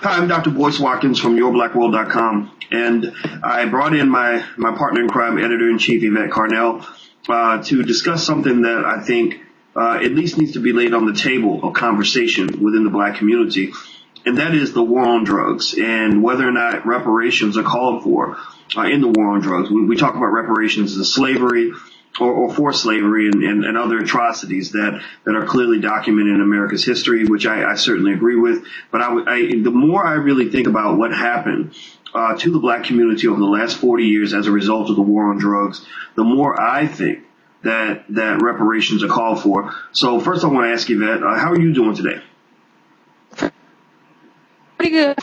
Hi, I'm Dr. Boyce Watkins from YourBlackWorld.com, and I brought in my partner in crime, Editor-in-Chief Yvette Carnell, to discuss something that I think at least needs to be laid on the table of conversation within the black community, and that is the war on drugs and whether or not reparations are called for in the war on drugs. We talk about reparations as slavery or forced slavery and other atrocities that are clearly documented in America's history, which I certainly agree with. But the more I really think about what happened to the black community over the last 40 years as a result of the war on drugs, the more I think that reparations are called for. So first I want to ask Yvette, how are you doing today? Pretty good.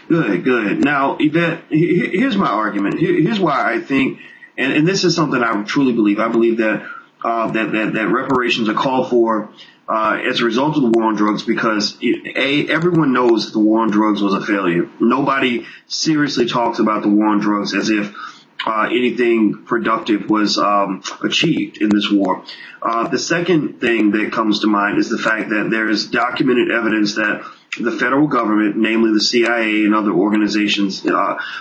Good. Now, Yvette, here's my argument. Here's why I think, and this is something I truly believe. I believe that reparations are called for as a result of the war on drugs because everyone knows that the war on drugs was a failure. Nobody seriously talks about the war on drugs as if anything productive was achieved in this war. The second thing that comes to mind is the fact that there is documented evidence that the federal government, namely the CIA and other organizations,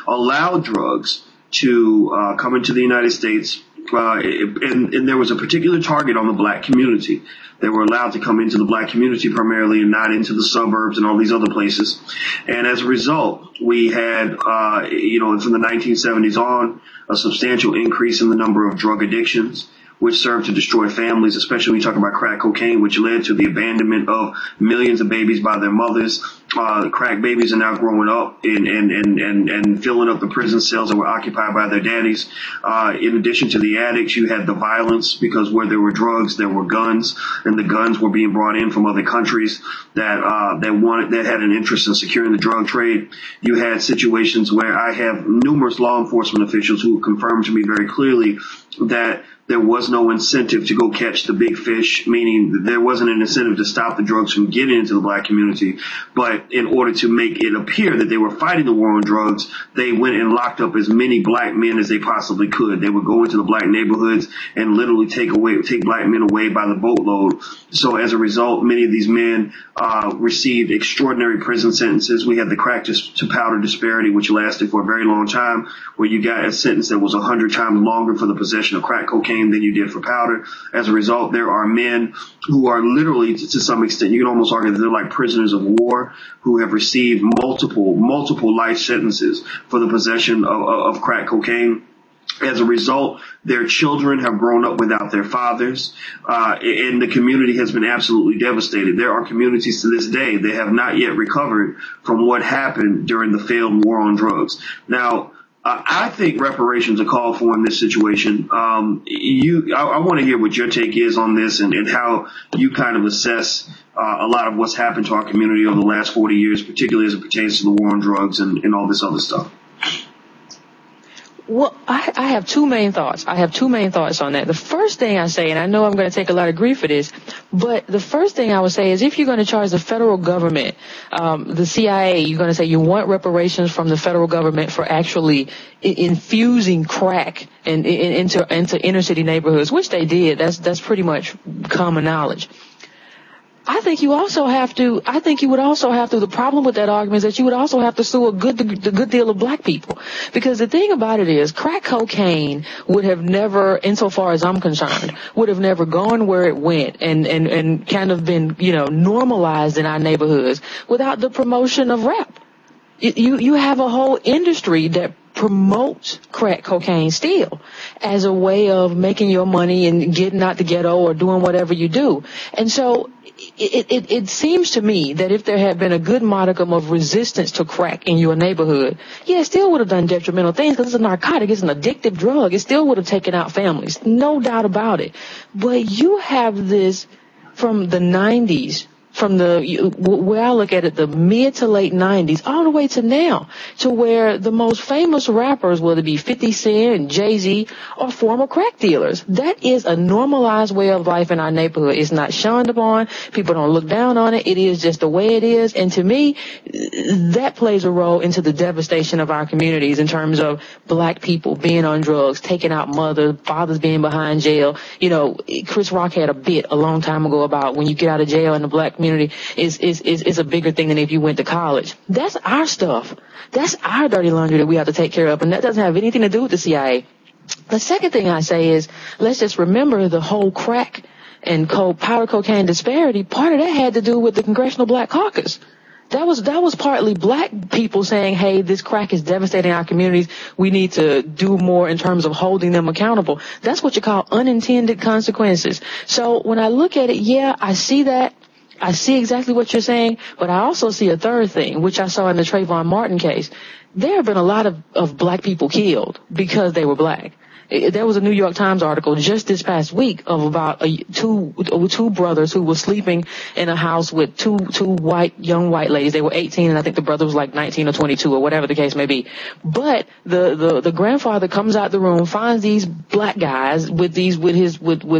allowed drugs to come into the United States, and there was a particular target on the black community. They were allowed to come into the black community primarily and not into the suburbs and all these other places. And as a result, we had, from the 1970s on, a substantial increase in the number of drug addictions, which served to destroy families, especially when you talk about crack cocaine, which led to the abandonment of millions of babies by their mothers. Crack babies are now growing up and filling up the prison cells that were occupied by their daddies. In addition to the addicts, you had the violence because where there were drugs, there were guns, and the guns were being brought in from other countries that had an interest in securing the drug trade. You had situations where I have numerous law enforcement officials who confirmed to me very clearly that there was no incentive to go catch the big fish, meaning that there wasn't an incentive to stop the drugs from getting into the black community. But in order to make it appear that they were fighting the war on drugs, they went and locked up as many black men as they possibly could. They would go into the black neighborhoods and literally take black men away by the boatload. So as a result, many of these men received extraordinary prison sentences. We had the crack to powder disparity, which lasted for a very long time, where you got a sentence that was 100 times longer for the possession of crack cocaine than you did for powder. As a result, there are men who are literally, to some extent, you can almost argue that they're like prisoners of war who have received multiple life sentences for the possession of crack cocaine. As a result, their children have grown up without their fathers, and the community has been absolutely devastated. There are communities to this day that have not yet recovered from what happened during the failed war on drugs. Now, I think reparations are called for in this situation. I want to hear what your take is on this and how you kind of assess a lot of what's happened to our community over the last 40 years, particularly as it pertains to the war on drugs and all this other stuff. Well, I have two main thoughts. I have two main thoughts on that. The first thing I say, and I know I'm going to take a lot of grief for this, but the first thing I would say is if you're going to charge the federal government, the CIA, you're going to say you want reparations from the federal government for actually infusing crack into inner city neighborhoods, which they did. That's pretty much common knowledge. I think you would also have to, the problem with that argument is that you would also have to sue the good deal of black people. Because the thing about it is, crack cocaine would have never, insofar as I'm concerned, would have never gone where it went and kind of been, normalized in our neighborhoods without the promotion of rap. You have a whole industry that promotes crack cocaine still as a way of making your money and getting out the ghetto or doing whatever you do. And so it seems to me that if there had been a good modicum of resistance to crack in your neighborhood, it still would have done detrimental things because it's a narcotic, it's an addictive drug. It still would have taken out families, no doubt about it. But you have this from the 90s, from where I look at it, the mid to late 90s, all the way to now, to where the most famous rappers, whether it be 50 Cent and Jay-Z, are former crack dealers. That is a normalized way of life in our neighborhood. It's not shunned upon. People don't look down on it. It is just the way it is. And to me, that plays a role into the devastation of our communities in terms of black people being on drugs, taking out mothers, fathers being behind jail. Chris Rock had a bit a long time ago about when you get out of jail in the black community, community is a bigger thing than if you went to college. That's our stuff. That's our dirty laundry that we have to take care of, and that doesn't have anything to do with the CIA. The second thing I say is, let's just remember the whole crack and powder cocaine disparity. Part of that had to do with the Congressional Black Caucus. That was partly black people saying, hey, this crack is devastating our communities. We need to do more in terms of holding them accountable. That's what you call unintended consequences. So when I look at it, yeah, I see that. I see exactly what you're saying, but I also see a third thing, which I saw in the Trayvon Martin case. There have been a lot of black people killed because they were black. There was a New York Times article just this past week of about two brothers who were sleeping in a house with two young white ladies. They were 18, and I think the brother was like 19 or 22 or whatever the case may be. But the grandfather comes out the room, finds these black guys with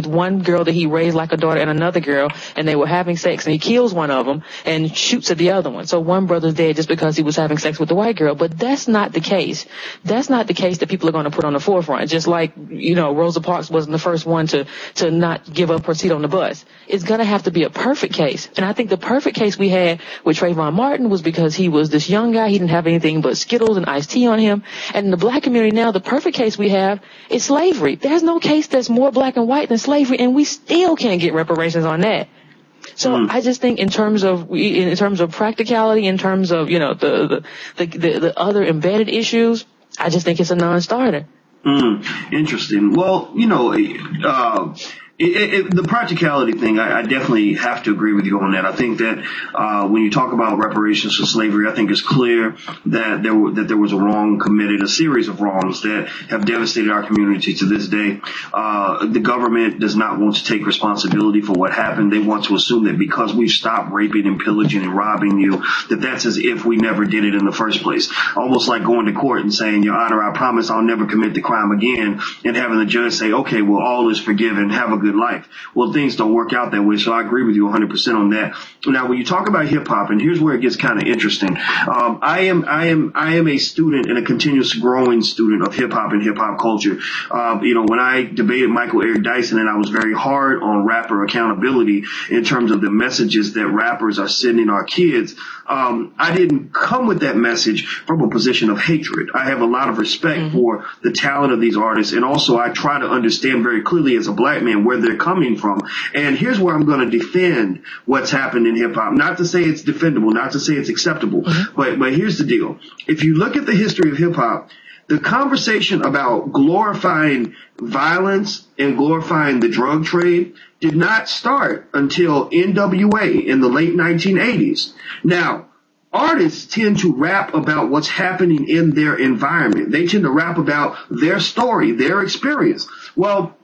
one girl that he raised like a daughter and another girl, and they were having sex, and he kills one of them and shoots at the other one. So one brother's dead just because he was having sex with the white girl. But that's not the case. That's not the case that people are going to put on the forefront. Just like, Rosa Parks wasn't the first one to not give up her seat on the bus. It's going to have to be a perfect case. And I think the perfect case we had with Trayvon Martin was because he was this young guy. He didn't have anything but Skittles and iced tea on him. And in the black community now, the perfect case we have is slavery. There's no case that's more black and white than slavery, and we still can't get reparations on that. So I just think in terms of practicality, in terms of, the other embedded issues, I just think it's a non-starter. Interesting. Well, the practicality thing, I definitely have to agree with you on that. I think that when you talk about reparations for slavery, I think it's clear that there was a wrong committed, a series of wrongs that have devastated our community to this day. The government does not want to take responsibility for what happened. They want to assume that because we've stopped raping and pillaging and robbing you, that's as if we never did it in the first place. Almost like going to court and saying, Your Honor, I promise I'll never commit the crime again, and having the judge say, okay, well, all is forgiven. Have a good life. Well, things don't work out that way, so I agree with you 100% on that. Now, when you talk about hip hop, and here's where it gets kind of interesting. I am a student and a continuous growing student of hip hop and hip hop culture. When I debated Michael Eric Dyson, and I was very hard on rapper accountability in terms of the messages that rappers are sending our kids, I didn't come with that message from a position of hatred. I have a lot of respect for the talent of these artists, and also I try to understand very clearly as a black man where they're coming from. And here's where I'm going to defend what's happened in hip hop. Not to say it's defendable, not to say it's acceptable, but here's the deal. If you look at the history of hip hop, the conversation about glorifying violence and glorifying the drug trade did not start until NWA in the late 1980s. Now, artists tend to rap about what's happening in their environment. They tend to rap about their story, their experience. Well,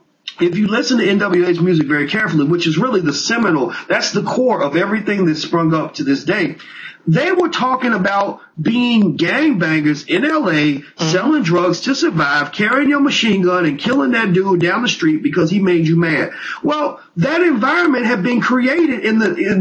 if you listen to NWA's music very carefully, which is really the seminal, that's the core of everything that's sprung up to this day, they were talking about being gangbangers in L.A., selling drugs to survive, carrying your machine gun and killing that dude down the street because he made you mad. Well, that environment had been created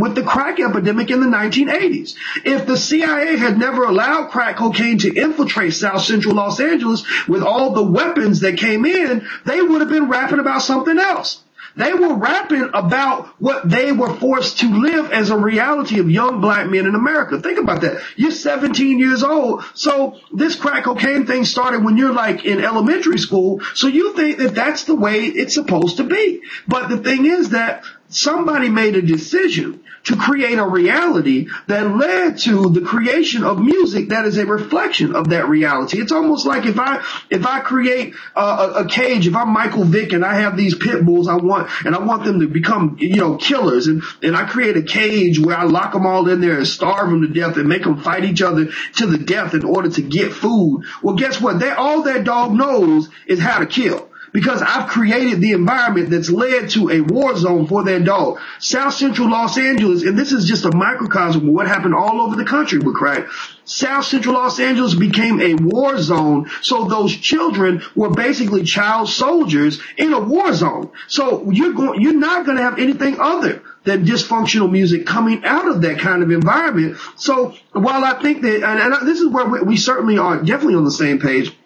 with the crack epidemic in the 1980s. If the CIA had never allowed crack cocaine to infiltrate South Central Los Angeles with all the weapons that came in, they would have been rapping about something else. They were rapping about what they were forced to live as a reality of young black men in America. Think about that. You're 17 years old. So this crack cocaine thing started when you're like in elementary school. So you think that that's the way it's supposed to be. But the thing is that somebody made a decision to create a reality that led to the creation of music that is a reflection of that reality. It's almost like if I create a cage, if I'm Michael Vick and I have these pit bulls I want them to become, killers, and I create a cage where I lock them all in there and starve them to death and make them fight each other to the death in order to get food. Well, guess what? All that dog knows is how to kill. Because I've created the environment that's led to a war zone for that dog. South Central Los Angeles, and this is just a microcosm of what happened all over the country with crack. South Central Los Angeles became a war zone, so those children were basically child soldiers in a war zone. So you're not going to have anything other than dysfunctional music coming out of that kind of environment. So while I think that, and this is where we certainly are definitely on the same page,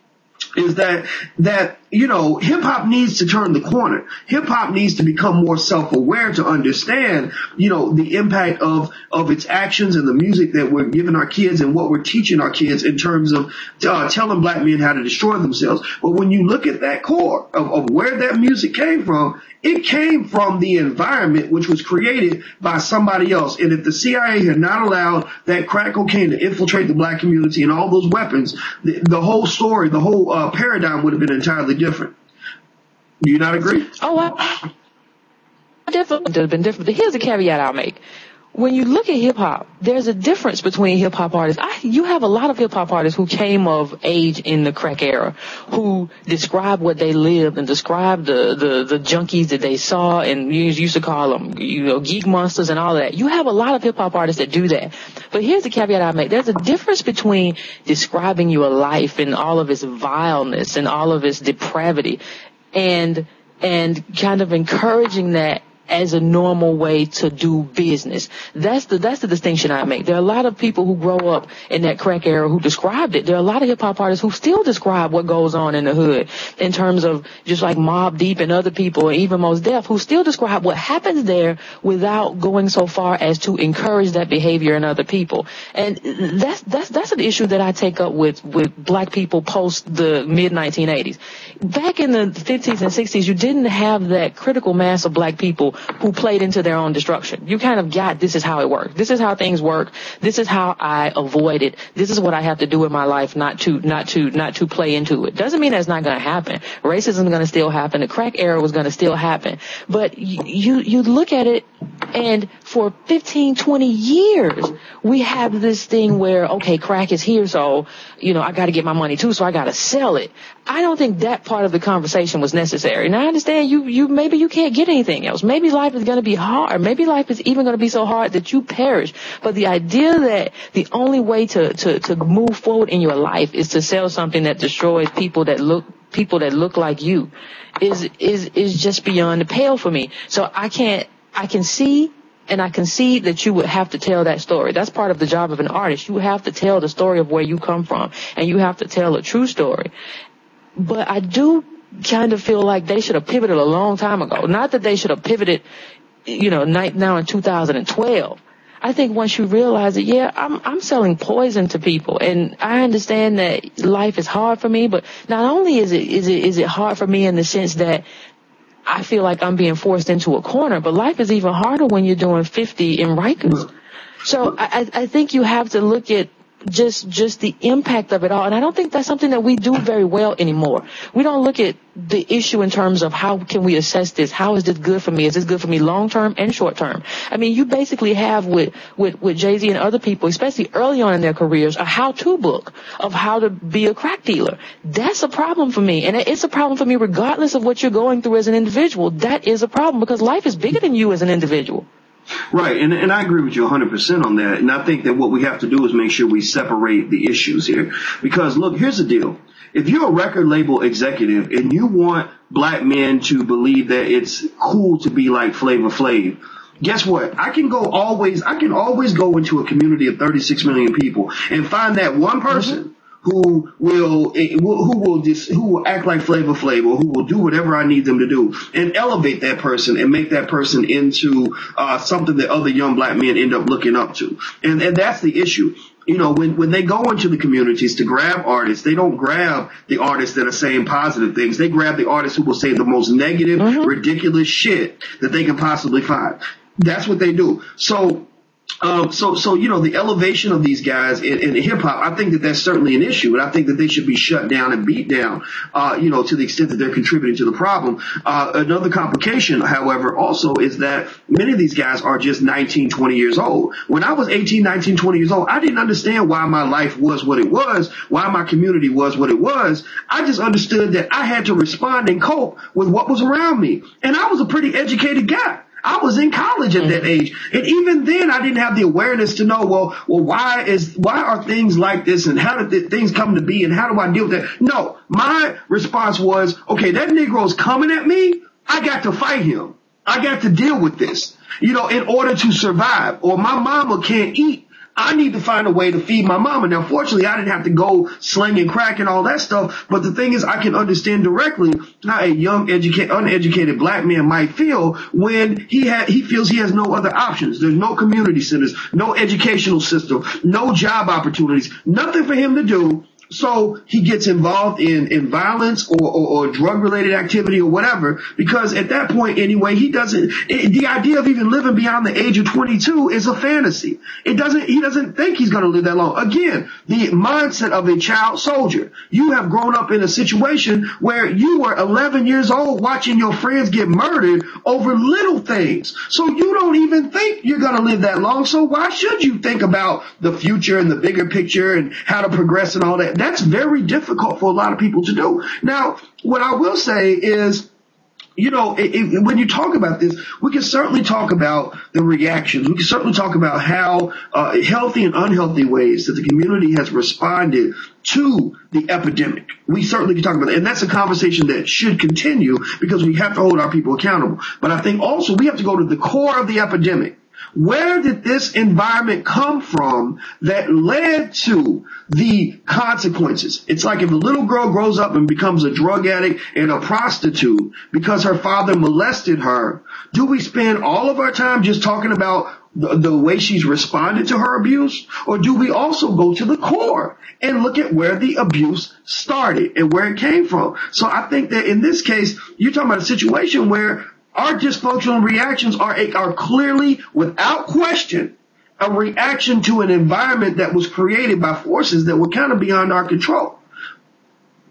is that hip hop needs to turn the corner. Hip hop needs to become more self-aware to understand, the impact of its actions and the music that we're giving our kids and what we're teaching our kids in terms of telling black men how to destroy themselves. But when you look at that core of where that music came from, it came from the environment which was created by somebody else. And if the CIA had not allowed that crack cocaine to infiltrate the black community and all those weapons, the whole story, the whole paradigm would have been entirely different. Do you not agree? Oh, definitely would have been different. But here's a caveat I'll make. When you look at hip-hop, there's a difference between hip-hop artists. You have a lot of hip-hop artists who came of age in the crack era, who describe what they lived and describe the junkies that they saw, and you used to call them, geek monsters and all that. You have a lot of hip-hop artists that do that. But here's the caveat I make. There's a difference between describing your life and all of its vileness and all of its depravity and kind of encouraging that as a normal way to do business. That's the distinction I make. There are a lot of people who grow up in that crack era who described it. There are a lot of hip hop artists who still describe what goes on in the hood in terms of just like Mobb Deep and other people, and even Mos Def, who still describe what happens there without going so far as to encourage that behavior in other people. And that's an issue that I take up with black people post the mid 1980s. Back in the 50s and 60s, you didn't have that critical mass of black people who played into their own destruction. You kind of got, this is how it works. This is how things work. This is how I avoid it. This is what I have to do in my life not to play into it. Doesn't mean that's not going to happen. Racism is going to still happen. The crack era was going to still happen. But you look at it, and for 15, 20 years, we have this thing where, okay, crack is here, so, I got to get my money too, so I got to sell it. I don't think that part of the conversation was necessary. Now, I understand maybe you can't get anything else. Maybe life is going to be hard. Maybe life is even going to be so hard that you perish. But the idea that the only way to move forward in your life is to sell something that destroys people that look like you is just beyond the pale for me. So I can see and I concede that you would have to tell that story. That's part of the job of an artist. You have to tell the story of where you come from, and you have to tell a true story. But I do kind of feel like they should have pivoted a long time ago. Not that they should have pivoted, now in 2012. I think once you realize that, yeah, I'm selling poison to people, and I understand that life is hard for me, but not only is it hard for me in the sense that I feel like I'm being forced into a corner, but life is even harder when you're doing 50 in Rikers. So I think you have to look at just the impact of it all. And I don't think that's something that we do very well anymore. We don't look at the issue in terms of how can we assess this? How is this good for me? Is this good for me long term and short term? I mean, you basically have with Jay-Z and other people, especially early on in their careers, a how-to book of how to be a crack dealer. That's a problem for me. And it's a problem for me regardless of what you're going through as an individual. That is a problem because life is bigger than you as an individual. Right, and I agree with you 100% on that. And I think that what we have to do is make sure we separate the issues here. Because, look, here's the deal. If you're a record label executive and you want black men to believe that it's cool to be like Flavor Flav, guess what? I can always go into a community of 36 million people and find that one person who will act like Flavor Flav, or who will do whatever I need them to do, and elevate that person and make that person into something that other young black men end up looking up to. And that's the issue. When they go into the communities to grab artists, they don't grab the artists that are saying positive things. They grab the artists who will say the most negative, ridiculous shit that they can possibly find. That's what they do. So the elevation of these guys in hip hop, I think that that's certainly an issue, and I think that they should be shut down and beat down, to the extent that they're contributing to the problem. Another complication, however, also is that many of these guys are just 19, 20 years old. When I was 18, 19, 20 years old, I didn't understand why my life was what it was, why my community was what it was. I just understood that I had to respond and cope with what was around me. And I was a pretty educated guy. I was in college at that age. And even then I didn't have the awareness to know, well, why are things like this, and how did things come to be, and how do I deal with that? No, my response was, okay, that Negro's coming at me. I got to fight him. I got to deal with this, in order to survive, or my mama can't eat. I need to find a way to feed my mama. Now, fortunately, I didn't have to go slinging crack and all that stuff. But the thing is, I can understand directly how a young, uneducated black man might feel when he feels he has no other options. There's no community centers, no educational system, no job opportunities, nothing for him to do. So he gets involved in violence or drug-related activity or whatever, because at that point anyway, the idea of even living beyond the age of 22 is a fantasy. He doesn't think he's going to live that long. Again, the mindset of a child soldier. You have grown up in a situation where you were 11 years old watching your friends get murdered over little things. So you don't even think you're going to live that long. So why should you think about the future and the bigger picture and how to progress and all that? That's very difficult for a lot of people to do. Now, what I will say is, when you talk about this, we can certainly talk about the reactions. We can certainly talk about how healthy and unhealthy ways that the community has responded to the epidemic. We certainly can talk about that. And that's a conversation that should continue because we have to hold our people accountable. But I think also we have to go to the core of the epidemic. Where did this environment come from that led to the consequences? It's like if a little girl grows up and becomes a drug addict and a prostitute because her father molested her, do we spend all of our time just talking about the way she's responded to her abuse? Or do we also go to the core and look at where the abuse started and where it came from? So I think that in this case, you're talking about a situation where our dysfunctional reactions are clearly, without question, a reaction to an environment that was created by forces that were kind of beyond our control.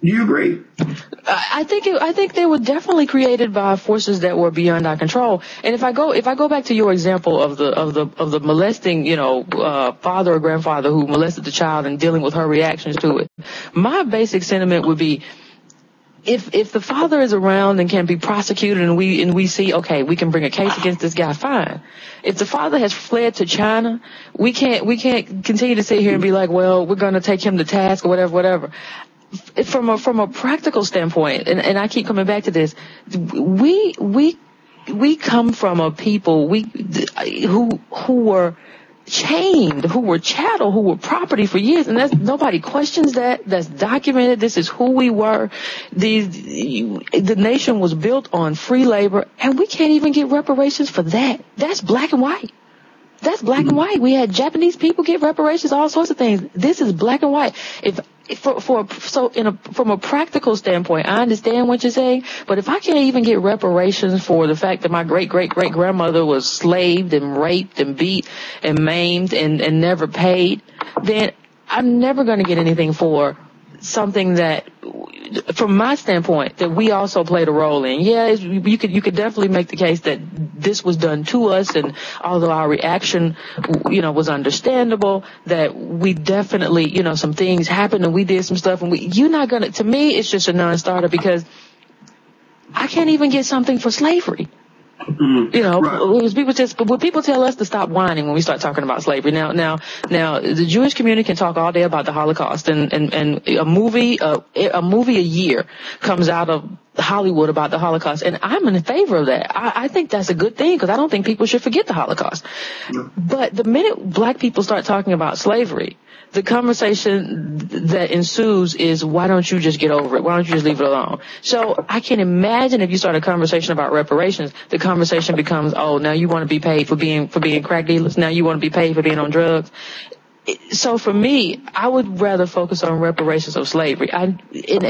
Do you agree? I think they were definitely created by forces that were beyond our control. And if I go back to your example of the molesting, father or grandfather who molested the child and dealing with her reactions to it, my basic sentiment would be, if the father is around and can be prosecuted and we see, okay, we can bring a case against this guy, fine. If the father has fled to China, we can't continue to sit here and be like, well, we're going to take him to task or whatever. From a practical standpoint, and I keep coming back to this, we come from a people who were chained, who were chattel, who were property for years, and nobody questions that. That's documented. This is who we were. The nation was built on free labor, and we can't even get reparations for that. That's black and white. That's black and white. We had Japanese people get reparations, all sorts of things. This is black and white. From a practical standpoint, I understand what you're saying, but if I can't even get reparations for the fact that my great-great-great-grandmother was slaved and raped and beat and maimed and never paid, then I'm never going to get anything for something that, from my standpoint, that we also played a role in. Yeah, you could definitely make the case that this was done to us, and although our reaction, was understandable, that we definitely, some things happened and we did some stuff, and to me, it's just a non-starter because I can't even get something for slavery. Right. When people tell us to stop whining when we start talking about slavery. Now, the Jewish community can talk all day about the Holocaust, and a movie a year comes out of Hollywood about the Holocaust, and I'm in favor of that. I think that's a good thing because I don't think people should forget the Holocaust. No. But the minute black people start talking about slavery, the conversation that ensues is, why don't you just get over it? Why don't you just leave it alone? So I can imagine if you start a conversation about reparations, the conversation becomes, oh, now you want to be paid for being crack dealers. Now you want to be paid for being on drugs. So for me, I would rather focus on reparations of slavery. And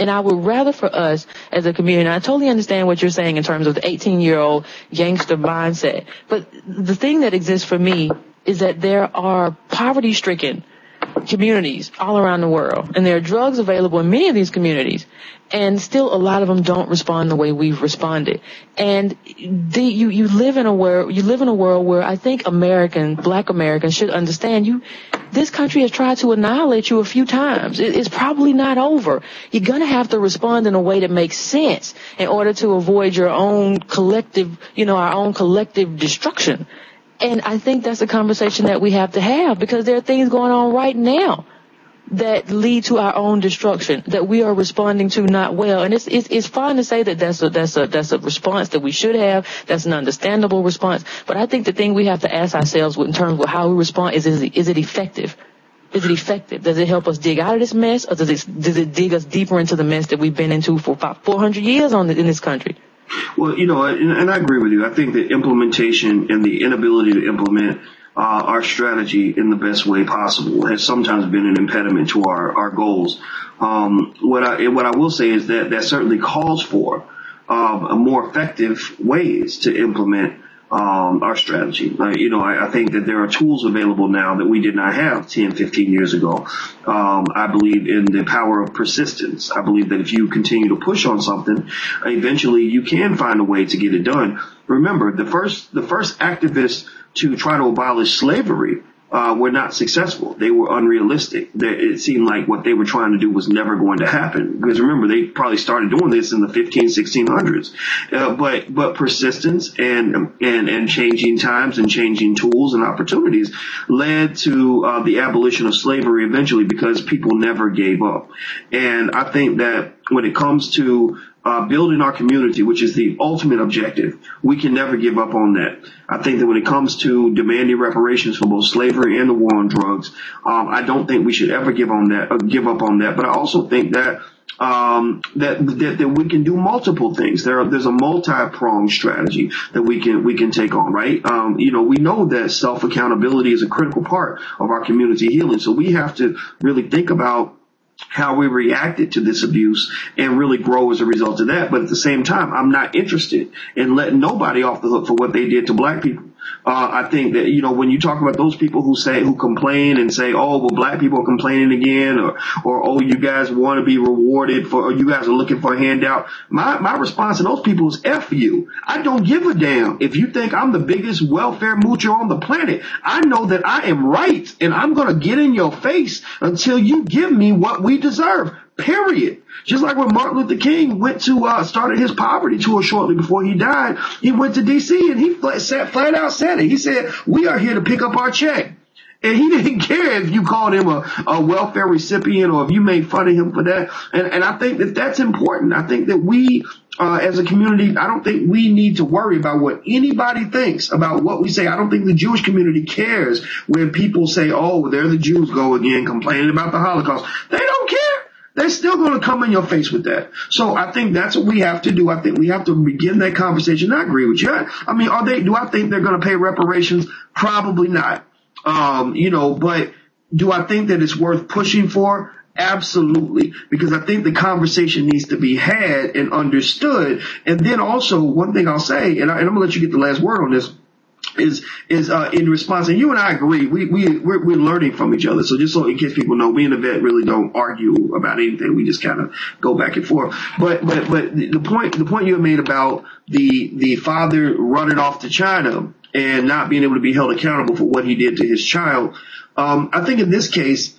I would rather for us as a community, and I totally understand what you're saying in terms of the 18-year-old gangster mindset. But the thing that exists for me is that there are poverty-stricken communities all around the world, and there are drugs available in many of these communities, and still a lot of them don't respond the way we've responded. And you live in a world where I think black Americans should understand this country has tried to annihilate you a few times. It's probably not over. You're going to have to respond in a way that makes sense in order to avoid your own collective, our own collective destruction. And I think that's a conversation that we have to have because there are things going on right now that lead to our own destruction, that we are responding to not well. And it's fine to say that that's a response that we should have. That's an understandable response. But I think the thing we have to ask ourselves in terms of how we respond is it effective? Is it effective? Does it help us dig out of this mess, or does it dig us deeper into the mess that we've been into for about 400 years in this country? Well, and I agree with you. I think the implementation and the inability to implement our strategy in the best way possible has sometimes been an impediment to our goals. What I will say is that certainly calls for a more effective ways to implement our strategy. I think that there are tools available now that we did not have 10, 15 years ago. I believe in the power of persistence. I believe that if you continue to push on something, eventually you can find a way to get it done. Remember, the first activists to try to abolish slavery were not successful. They were unrealistic. It seemed like what they were trying to do was never going to happen. Because remember, they probably started doing this in the 1600s. But persistence and changing times and changing tools and opportunities led to the abolition of slavery eventually, because people never gave up. And I think that when it comes to building our community, which is the ultimate objective, we can never give up on that. I think that when it comes to demanding reparations for both slavery and the war on drugs, I don't think we should ever give up on that. But I also think that that we can do multiple things. There's a multi-pronged strategy that we can take on, right? We know that self-accountability is a critical part of our community healing. So we have to really think about how we reacted to this abuse and really grow as a result of that. But at the same time, I'm not interested in letting nobody off the hook for what they did to black people. I think that, when you talk about those people who complain and say, oh, well, black people are complaining again, or, oh, you guys want to be rewarded or you guys are looking for a handout. My response to those people is F you. I don't give a damn. If you think I'm the biggest welfare moocher on the planet, I know that I am right, and I'm going to get in your face until you give me what we deserve. Period. Just like when Martin Luther King went to started his poverty tour shortly before he died, he went to D.C. and he flat out said it. He said, we are here to pick up our check. And he didn't care if you called him a welfare recipient or if you made fun of him for that. And I think that that's important. I think that we, as a community, I don't think we need to worry about what anybody thinks about what we say. I don't think the Jewish community cares when people say, oh, there the Jews go again complaining about the Holocaust. They don't care. They're still going to come in your face with that. So I think that's what we have to do. I think we have to begin that conversation. I agree with you. I mean, do I think they're going to pay reparations? Probably not. But do I think that it's worth pushing for? Absolutely. Because I think the conversation needs to be had and understood. And then also one thing I'll say, and I'm going to let you get the last word on this, is in response, and you and I agree, we're learning from each other. So just so in case people know, me and Yvette really don't argue about anything. We just kind of go back and forth. But the point you have made about the father running off to China and not being able to be held accountable for what he did to his child, I think in this case,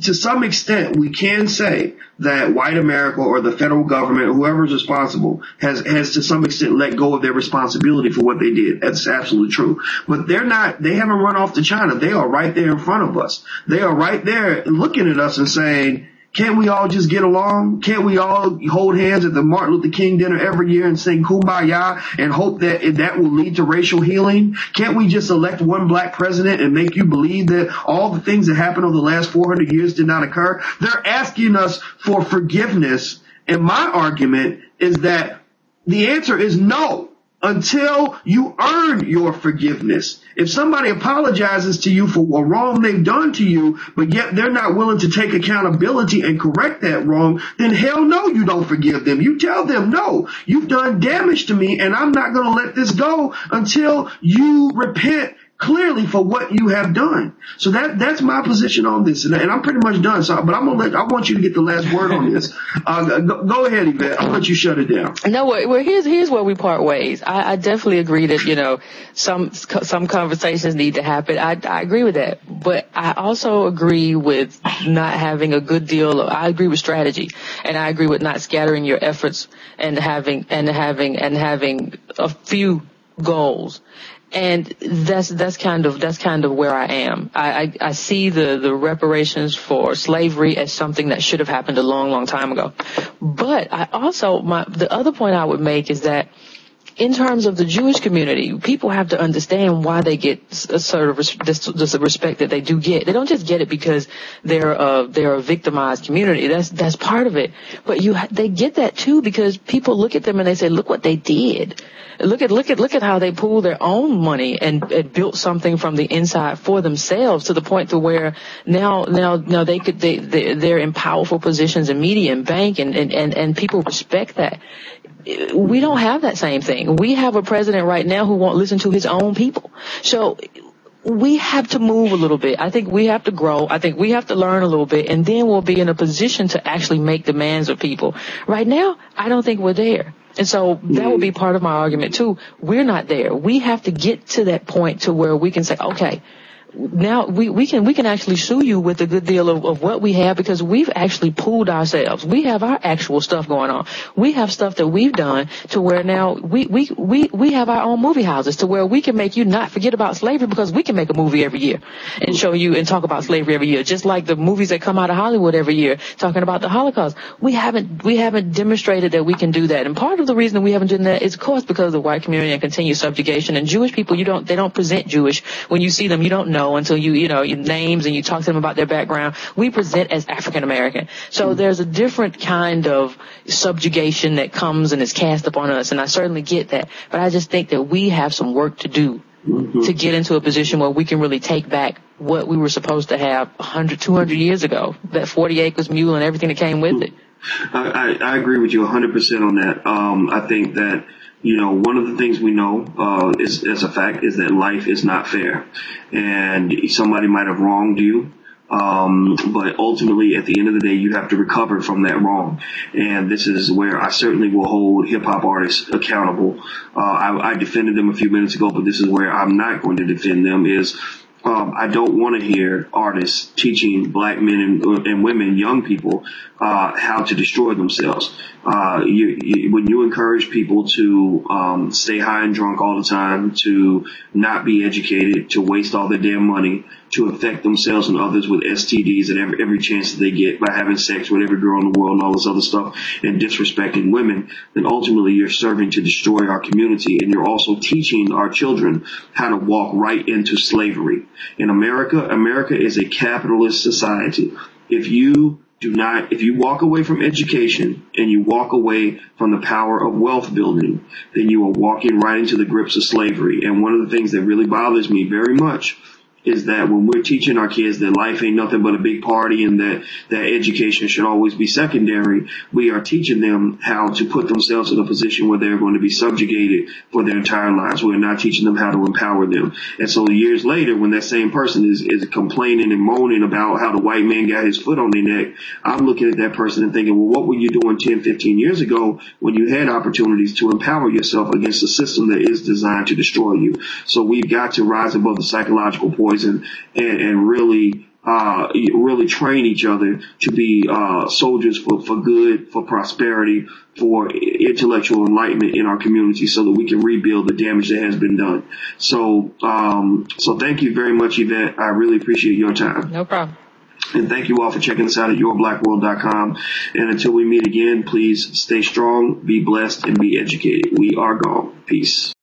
to some extent, we can say that white America or the federal government or whoever is responsible has to some extent let go of their responsibility for what they did. That's absolutely true. But they haven't run off to China. They are right there in front of us. They are right there looking at us and saying, can't we all just get along? Can't we all hold hands at the Martin Luther King dinner every year and sing Kumbaya and hope that will lead to racial healing? Can't we just elect one black president and make you believe that all the things that happened over the last 400 years did not occur? They're asking us for forgiveness. And my argument is that the answer is no. Until you earn your forgiveness. If somebody apologizes to you for a wrong they've done to you, but yet they're not willing to take accountability and correct that wrong, then hell no, you don't forgive them. You tell them, no, you've done damage to me and I'm not going to let this go until you repent clearly for what you have done. So that's my position on this, and I'm pretty much done. So, but I want you to get the last word on this. Go ahead, Yvette. I'll let you shut it down. No, well, here's where we part ways. I definitely agree that some conversations need to happen. I agree with that, but I also agree with not having a good deal. I agree with strategy, and I agree with not scattering your efforts and having a few goals. And that's kind of where I am. I see the reparations for slavery as something that should have happened a long, long time ago. But I also, the other point I would make is that in terms of the Jewish community, people have to understand why they get a sort of this respect that they do get. They don't just get it because they're a victimized community. That's part of it. But they get that too because people look at them and they say, look what they did. Look at how they pooled their own money and built something from the inside for themselves to the point to where now they're in powerful positions in media and bank and people respect that. We don't have that same thing. We have a president right now who won't listen to his own people. So we have to move a little bit. I think we have to grow. I think we have to learn a little bit, and then we'll be in a position to actually make demands of people. Right now, I don't think we're there. And so that would be part of my argument too. We're not there. We have to get to that point to where we can say, okay, now we can actually sue you with a good deal of what we have because we've actually pooled ourselves. We have our actual stuff going on. We have stuff that we've done to where now we have our own movie houses to where we can make you not forget about slavery because we can make a movie every year and show you and talk about slavery every year, just like the movies that come out of Hollywood every year talking about the Holocaust. We haven't demonstrated that we can do that. And part of the reason that we haven't done that is, of course, because of the white community and continued subjugation. And Jewish people, they don't present Jewish. When you see them, you don't know until your names and you talk to them about their background. We present as African American. So there's a different kind of subjugation that comes and is cast upon us, and I certainly get that. But I just think that we have some work to do to get into a position where we can really take back what we were supposed to have 100, 200 years ago, that 40 acres mule and everything that came with it. I agree with you 100% on that. I think that one of the things we know is as a fact is that life is not fair, and somebody might have wronged you. But ultimately, at the end of the day, you have to recover from that wrong. And this is where I certainly will hold hip hop artists accountable. I defended them a few minutes ago, but this is where I'm not going to defend them is, I don't want to hear artists teaching black men and women, young people, how to destroy themselves. When you encourage people to stay high and drunk all the time, to not be educated, to waste all their damn money, to infect themselves and others with STDs at every chance that they get by having sex with every girl in the world and all this other stuff, and disrespecting women, then ultimately you're serving to destroy our community, and you're also teaching our children how to walk right into slavery. In America is a capitalist society. If you walk away from education and you walk away from the power of wealth building, then you are walking right into the grips of slavery. And one of the things that really bothers me very much is that when we're teaching our kids that life ain't nothing but a big party and that education should always be secondary, we are teaching them how to put themselves in a position where they're going to be subjugated for their entire lives. We're not teaching them how to empower them. And so years later, when that same person is complaining and moaning about how the white man got his foot on their neck, I'm looking at that person and thinking, well, what were you doing 10, 15 years ago when you had opportunities to empower yourself against a system that is designed to destroy you? So we've got to rise above the psychological poison and really train each other to be soldiers for good, for prosperity, for intellectual enlightenment in our community so that we can rebuild the damage that has been done. So thank you very much, Yvette. I really appreciate your time. No problem. And thank you all for checking us out at yourblackworld.com. And until we meet again, please stay strong, be blessed, and be educated. We are gone. Peace.